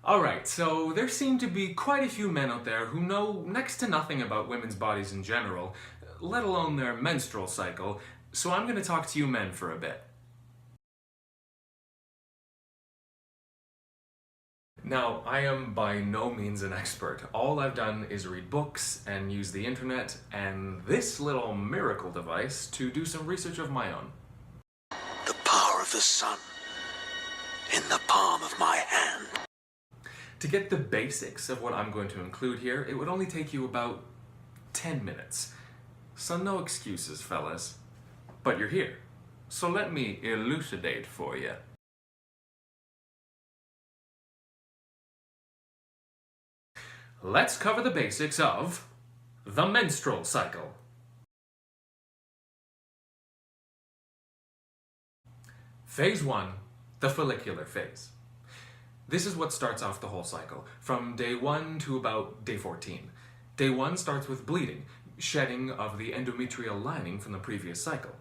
Alright, so there seem to be quite a few men out there who know next to nothing about women's bodies in general, let alone their menstrual cycle, so I'm going to talk to you men for a bit. Now, I am by no means an expert. All I've done is read books and use the internet and this little miracle device to do some research of my own. The power of the sun in the palm of my hand. To get the basics of what I'm going to include here, it would only take you about 10 minutes. So no excuses, fellas. But you're here, so let me elucidate for you. Let's cover the basics of the menstrual cycle. Phase 1, the follicular phase. This is what starts off the whole cycle, from day 1 to about day 14. Day 1 starts with bleeding, shedding of the endometrial lining from the previous cycle.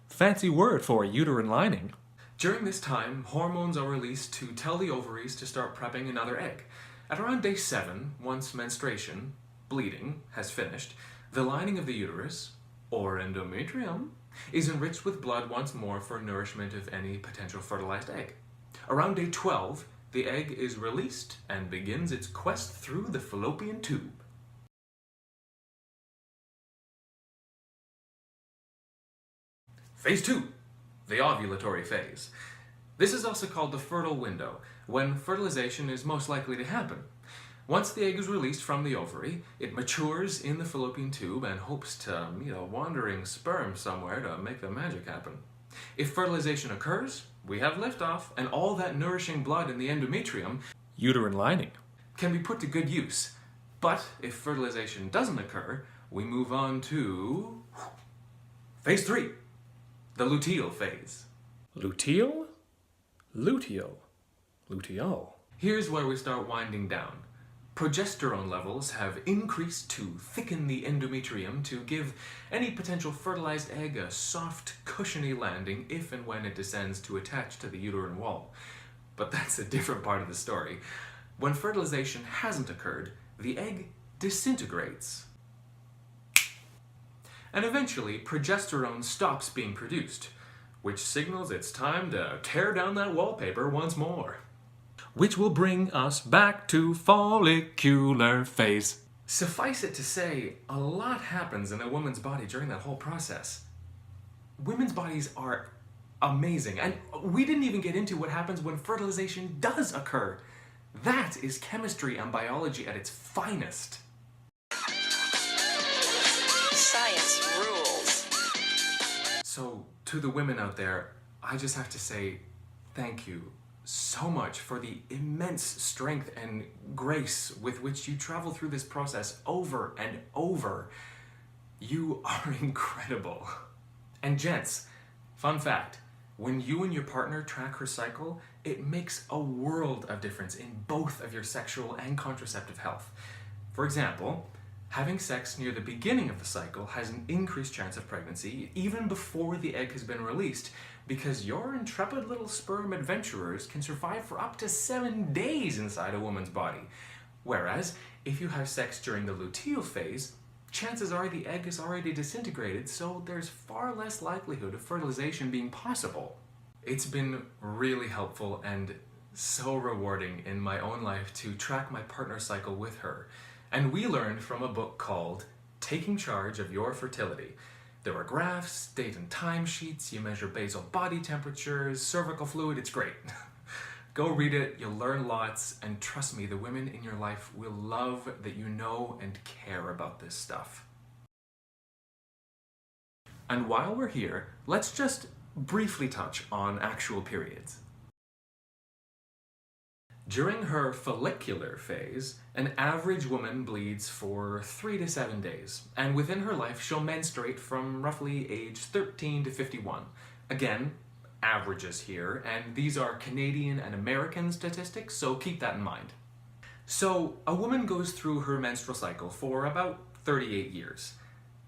Fancy word for a uterine lining. During this time, hormones are released to tell the ovaries to start prepping another egg. At around day 7, once menstruation, bleeding, has finished, the lining of the uterus, or endometrium, is enriched with blood once more for nourishment of any potential fertilized egg. Around day 12, the egg is released and begins its quest through the fallopian tube. Phase 2, the ovulatory phase. This is also called the fertile window, when fertilization is most likely to happen. Once the egg is released from the ovary, it matures in the fallopian tube and hopes to meet a wandering sperm somewhere to make the magic happen. If fertilization occurs, we have liftoff, and all that nourishing blood in the endometrium, Uterine lining. can be put to good use. But if fertilization doesn't occur, we move on to phase 3, the luteal phase. Luteal? Luteal. Luteal. Here's where we start winding down. Progesterone levels have increased to thicken the endometrium to give any potential fertilized egg a soft, cushiony landing if and when it descends to attach to the uterine wall. But that's a different part of the story. When fertilization hasn't occurred, the egg disintegrates. And eventually, progesterone stops being produced, which signals it's time to tear down that wallpaper once more. Which will bring us back to follicular phase. Suffice it to say, a lot happens in a woman's body during that whole process. Women's bodies are amazing, and we didn't even get into what happens when fertilization does occur. That is chemistry and biology at its finest. Science rules. So, to the women out there, I just have to say thank you so much for the immense strength and grace with which you travel through this process over and over. You are incredible. And gents, fun fact, when you and your partner track her cycle, it makes a world of difference in both of your sexual and contraceptive health. For example, having sex near the beginning of the cycle has an increased chance of pregnancy even before the egg has been released, because your intrepid little sperm adventurers can survive for up to 7 days inside a woman's body. Whereas, if you have sex during the luteal phase, chances are the egg is already disintegrated, so there's far less likelihood of fertilization being possible. It's been really helpful and so rewarding in my own life to track my partner's cycle with her. And we learned from a book called Taking Charge of Your Fertility. There are graphs, date and time sheets, you measure basal body temperatures, cervical fluid, it's great. Go read it, you'll learn lots, and trust me, the women in your life will love that you know and care about this stuff. And while we're here, let's just briefly touch on actual periods. During her follicular phase, an average woman bleeds for 3 to 7 days, and within her life she'll menstruate from roughly age 13 to 51. Again, averages here, and these are Canadian and American statistics, so keep that in mind. So, a woman goes through her menstrual cycle for about 38 years.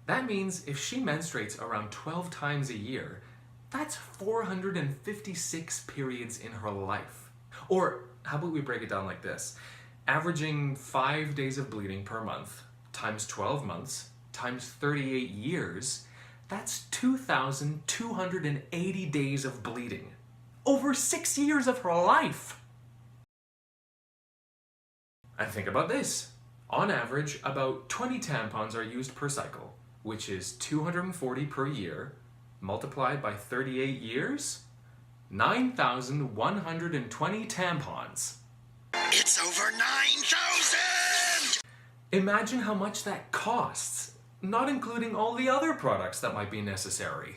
That means if she menstruates around 12 times a year, that's 456 periods in her life. Or how about we break it down like this? Averaging 5 days of bleeding per month times 12 months times 38 years, that's 2,280 days of bleeding. Over 6 years of her life! And think about this. On average, about 20 tampons are used per cycle, which is 240 per year, multiplied by 38 years, 9,120 tampons. It's over 9,000! Imagine how much that costs, not including all the other products that might be necessary.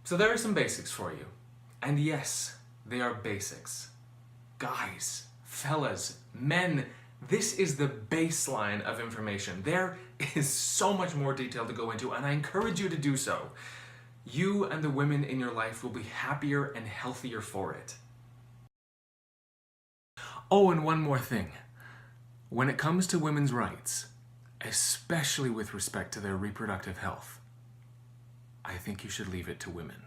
So there are some basics for you. And yes, they are basics. Guys, fellas, men, this is the baseline of information. There is so much more detail to go into, and I encourage you to do so. You and the women in your life will be happier and healthier for it. Oh, and one more thing. When it comes to women's rights, especially with respect to their reproductive health, I think you should leave it to women.